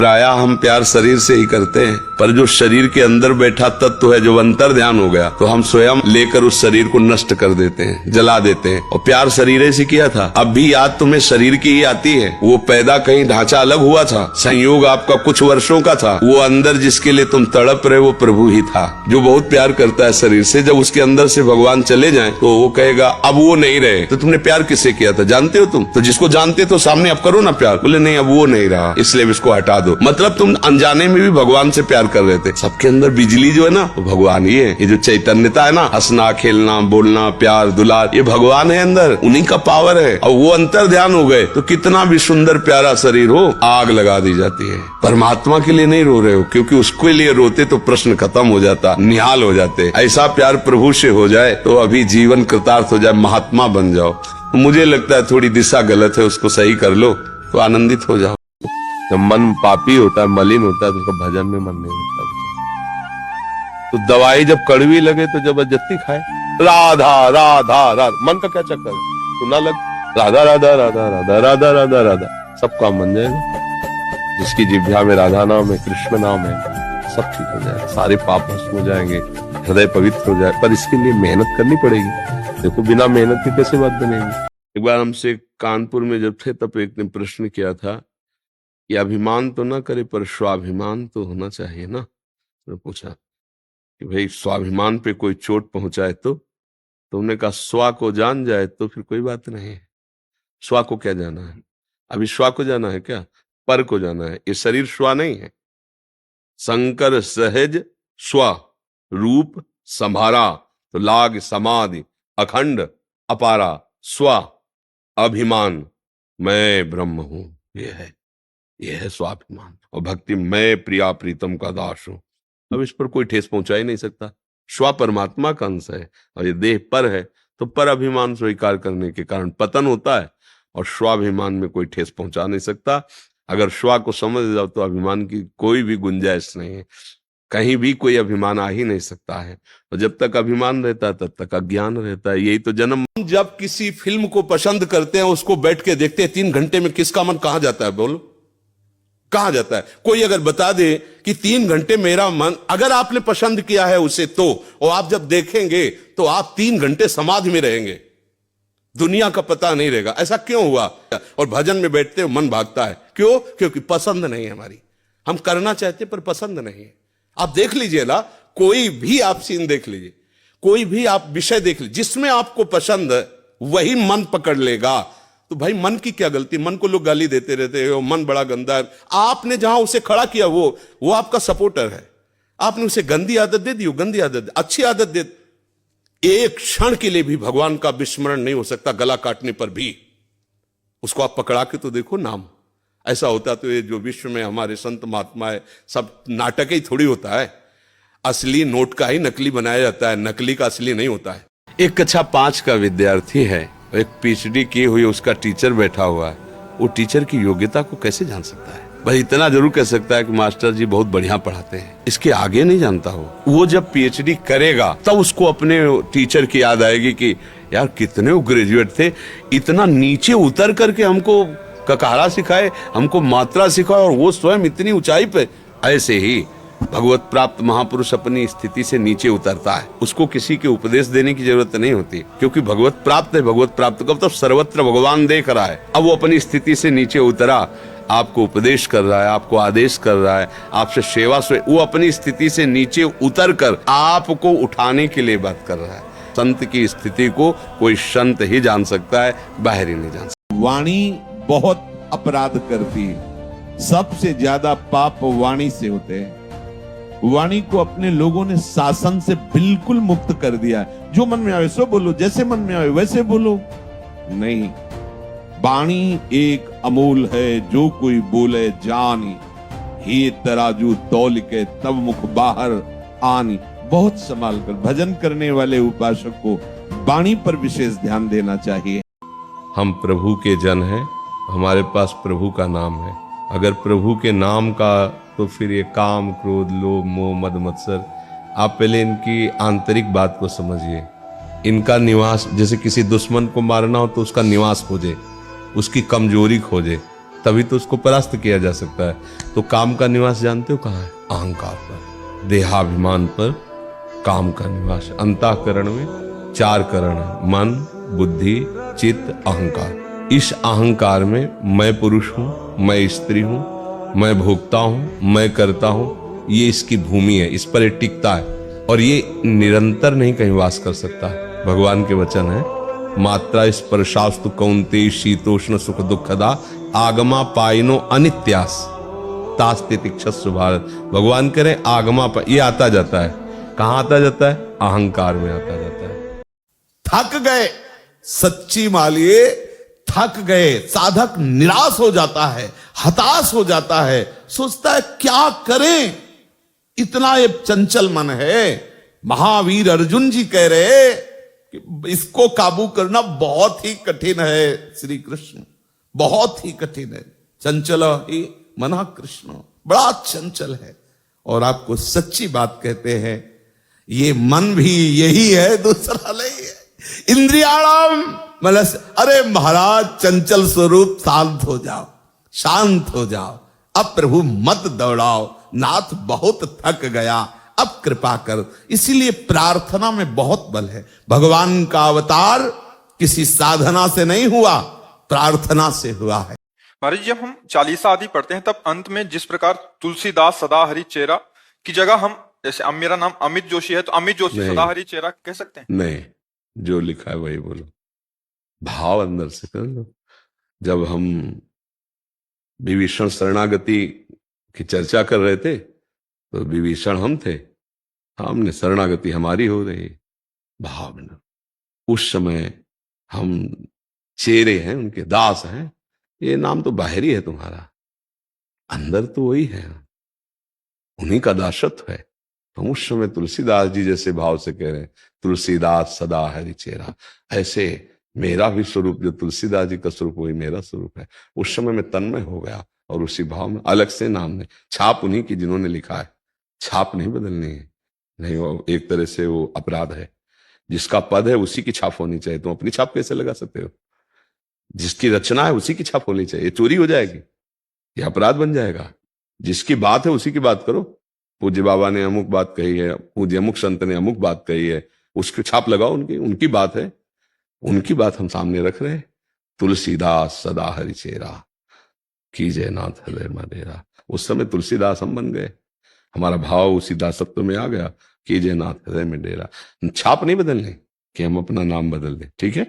प्रायः हम प्यार शरीर से ही करते हैं, पर जो शरीर के अंदर बैठा तत्व है, जो अंतर ध्यान हो गया, तो हम स्वयं लेकर उस शरीर को नष्ट कर देते हैं, जला देते हैं। और प्यार शरीर से किया था। अब भी याद तुम्हें शरीर की ही आती है। वो पैदा कहीं ढांचा अलग हुआ था, संयोग आपका कुछ वर्षों का था। वो अंदर जिसके लिए तुम तड़प रहे वो प्रभु ही था, जो बहुत प्यार करता है शरीर से। जब उसके अंदर से भगवान चले जाएं तो वो कहेगा अब वो नहीं रहे। तो तुमने प्यार किससे किया था जानते हो तुम? तो जिसको जानते तो सामने अब करो ना प्यार। बोले नहीं अब वो नहीं रहा, इसलिए इसको हटा दो। मतलब तुम अनजाने में भी भगवान से प्यार कर रहे थे। सबके अंदर बिजली जो है ना वो भगवान ही है। ये जो चैतन्यता है ना, हंसना खेलना बोलना प्यार दुलार, ये भगवान है अंदर, उन्हीं का पावर है। और वो अंतर ध्यान हो गए तो कितना भी सुंदर प्यारा शरीर हो आग लगा दी जाती है। परमात्मा के लिए नहीं रो रहे हो, क्योंकि उसके लिए रोते तो प्रश्न खत्म हो जाता, निहाल हो जाते। ऐसा प्यार प्रभु से हो जाए तो अभी जीवन कृतार्थ हो जाए, महात्मा बन जाओ। मुझे लगता है थोड़ी दिशा गलत है, उसको सही कर लो तो आनंदित हो जाओ। जब मन पापी होता है, मलिन होता है, तो उसका भजन में मन नहीं होता। तो दवाई जब कड़वी लगे तो जबरदस्ती खाए। राधा राधा राधा, मन का क्या चक्कर है? सुना लग राधा राधा राधा राधा राधा राधा राधा, सब काम बन जाएगा। जिसकी जिह्वा में राधा नाम है, कृष्ण नाम है, सब ठीक हो जाएगा, सारे पाप नष्ट हो जाएंगे, हृदय पवित्र हो जाए। पर इसके लिए मेहनत करनी पड़ेगी। देखो बिना मेहनत के कैसे बात बनेगी। एक बार हमसे कानपुर में जब थे तब एक ने प्रश्न किया था कि अभिमान तो ना करे पर स्वाभिमान तो होना चाहिए ना। तो पूछा कि भाई स्वाभिमान पे कोई चोट पहुंचाए तो तुमने कहा स्वा को जान जाए तो फिर कोई बात नहीं है। स्वा को क्या जाना है? अभी स्वा को जाना है क्या? पर को जाना है। ये शरीर स्वा नहीं है। शंकर सहज स्वा रूप संभारा, तो लाग समाधि अखंड अपारा। स्वा अभिमान मैं ब्रह्म हूं, यह है स्वाभिमान। और भक्ति मैं प्रिया प्रीतम का दास हूं। अब इस पर कोई ठेस पहुंचा ही नहीं सकता। स्व परमात्मा का अंश है और ये देह पर है, तो पर अभिमान स्वीकार करने के कारण पतन होता है और स्वाभिमान में कोई ठेस पहुंचा नहीं सकता। अगर स्व को समझ जाओ तो अभिमान की कोई भी गुंजाइश नहीं है, कहीं भी कोई अभिमान आ ही नहीं सकता है। और जब तक अभिमान रहता है तब तक अज्ञान रहता है। यही तो जन्म। जब किसी फिल्म को पसंद करते हैं, उसको बैठ के देखते हैं, 3 घंटे में किसका मन कहां जाता है? बोलो कहां जाता है? कोई अगर बता दे कि 3 घंटे मेरा मन, अगर आपने पसंद किया है उसे तो, और आप जब देखेंगे तो आप 3 घंटे समाधि में रहेंगे, दुनिया का पता नहीं रहेगा। ऐसा क्यों हुआ? और भजन में बैठते हो मन भागता है, क्यों? क्योंकि पसंद नहीं है हमारी। हम करना चाहते पर पसंद नहीं है। आप देख लीजिए ना, कोई भी आप सीन देख लीजिए, कोई भी आप विषय देख लीजिए, जिसमें आपको पसंद है वही मन पकड़ लेगा। तो भाई मन की क्या गलती? मन को लोग गाली देते रहते हैं, मन बड़ा गंदा है। आपने जहां उसे खड़ा किया वो आपका सपोर्टर है। आपने उसे गंदी आदत दे दी, गंदी आदत, अच्छी आदत दे। एक क्षण के लिए भी भगवान का विस्मरण नहीं हो सकता, गला काटने पर भी। उसको आप पकड़ा के तो देखो नाम। ऐसा होता तो ये जो विश्व में हमारे संत महात्मा है सब नाटक ही थोड़ी होता है। असली नोट का ही नकली बनाया जाता है, नकली का असली नहीं होता है। एक कक्षा 5 का विद्यार्थी है, एक पीएचडी की हुई उसका टीचर बैठा हुआ है। वो टीचर की योग्यता को कैसे जान सकता है? भाई इतना जरूर कह सकता है कि मास्टर जी बहुत बढ़िया पढ़ाते हैं, इसके आगे नहीं जानता हो। वो जब पीएचडी करेगा तब उसको अपने टीचर की याद आएगी कि यार कितने वो ग्रेजुएट थे, इतना नीचे उतर करके हमको ककारा सिखाए, हमको मात्रा सिखाए, और वो स्वयं इतनी ऊंचाई पे। ऐसे ही भगवत प्राप्त महापुरुष अपनी स्थिति से नीचे उतरता है। उसको किसी के उपदेश देने की जरूरत नहीं होती, क्योंकि भगवत प्राप्त है। भगवत प्राप्त कब? तब सर्वत्र भगवान देख रहा है। अब वो अपनी स्थिति से नीचे उतरा, आपको उपदेश कर रहा है, आपको आदेश कर रहा है, आपसे सेवा से वो अपनी स्थिति से नीचे उतर कर आपको उठाने के लिए बात कर रहा है। संत की स्थिति को कोई संत ही जान सकता है, बाहर ही नहीं जान सकता। वाणी बहुत अपराध करती है, सबसे ज्यादा पाप वाणी से होते हैं। वाणी को अपने लोगों ने शासन से बिल्कुल मुक्त कर दिया है। जो मन में आवे सो बोलो, जैसे मन में आवे वैसे बोलो। नहीं, वाणी एक अमूल है, जो कोई बोले जानी। हे तराजू तौल के तब मुख बाहर आनी। बहुत संभाल कर भजन करने वाले उपासक को वाणी पर विशेष ध्यान देना चाहिए। हम प्रभु के जन हैं, हमारे पास प्रभु का नाम है। अगर प्रभु के नाम का, तो फिर ये काम क्रोध लोभ मोह मद मत्सर, आप पहले इनकी आंतरिक बात को समझिए। इनका निवास, जैसे किसी दुश्मन को मारना हो तो उसका निवास खोजे, उसकी कमजोरी खोजे, तभी तो उसको परास्त किया जा सकता है। तो काम का निवास जानते हो कहाँ है? अहंकार पर, देहाभिमान पर काम का निवास। अंतःकरण में 4 करण है, मन, बुद्धि, चित्त, अहंकार। इस अहंकार में मैं पुरुष हूं, मैं स्त्री हूं, मैं भोगता हूं, मैं करता हूं, ये इसकी भूमि है, इस पर ये टिकता है और ये निरंतर नहीं कहीं वास कर सकता है। भगवान के वचन है, मात्रा स्पर्शास्तु कौन्तेय शीतोष्ण सुख दुखदा आगमा पाइनो अनित्यास तास्ते तिक्षस्व भारत। भगवान कह रहे आगमा ये आता जाता है। कहां आता जाता है? अहंकार में आता जाता है। थक गए, सच्ची मालिए थक गए। साधक निराश हो जाता है, हताश हो जाता है, सोचता है क्या करें, इतना ये चंचल मन है। महावीर अर्जुन जी कह रहे कि इसको काबू करना बहुत ही कठिन है श्री कृष्ण, बहुत ही कठिन है। चंचल ही मना कृष्ण, बड़ा चंचल है। और आपको सच्ची बात कहते हैं, ये मन भी यही है, दूसरा नहीं है। इंद्रियाणाम मतलब, अरे महाराज चंचल स्वरूप शांत हो जाओ, शांत हो जाओ, अब प्रभु मत दौड़ाओ, नाथ बहुत थक गया, अब कृपा कर। इसीलिए प्रार्थना में बहुत बल है। भगवान का अवतार किसी साधना से नहीं हुआ, प्रार्थना से हुआ है। महाराज जब हम चालीसा आदि पढ़ते हैं तब अंत में जिस प्रकार तुलसीदास सदा हरि चेरा की जगह हम, जैसे अब मेरा नाम अमित जोशी है तो अमित जोशी सदा हरि चेरा कह सकते हैं? नहीं, जो लिखा है वही बोलो, भाव अंदर से कर लो। जब हम विभीषण शरणागति की चर्चा कर रहे थे तो विभीषण हम थे, हमने शरणागति हमारी हो रही, भावना। उस समय हम चेरे हैं, उनके दास हैं। ये नाम तो बाहरी है तुम्हारा, अंदर तो वही है, उन्हीं का दासत्व है। हम उस समय तुलसीदास जी जैसे भाव से कह रहे हैं, तुलसीदास सदा हरि चेरा। ऐसे मेरा भी स्वरूप, जो तुलसीदास जी का स्वरूप वही मेरा स्वरूप है। उस समय मैं तन्मय हो गया और उसी भाव में अलग से नाम ने, छाप उन्हीं की जिन्होंने लिखा है, छाप नहीं बदलनी है। नहीं, वो एक तरह से वो अपराध है। जिसका पद है उसी की छाप होनी चाहिए। तुम अपनी छाप कैसे लगा सकते हो? जिसकी रचना है उसी की छाप होनी चाहिए। चोरी हो जाएगी, ये अपराध बन जाएगा। जिसकी बात है उसी की बात करो। पूज्य बाबा ने अमुक बात कही है, पूज्य अमुक संत ने अमुक बात कही है, उसकी छाप लगाओ, उनकी बात है, उनकी बात हम सामने रख रहे हैं। तुलसीदास सदा हरि चेरा, कीजय नाथ हृदय मदेरा। उस समय तुलसीदास हम बन गए, हमारा भाव उसी दासत्व में आ गया, कीजय नाथ हृदय में डेरा। छाप नहीं बदलनी कि हम अपना नाम बदल दें, ठीक है।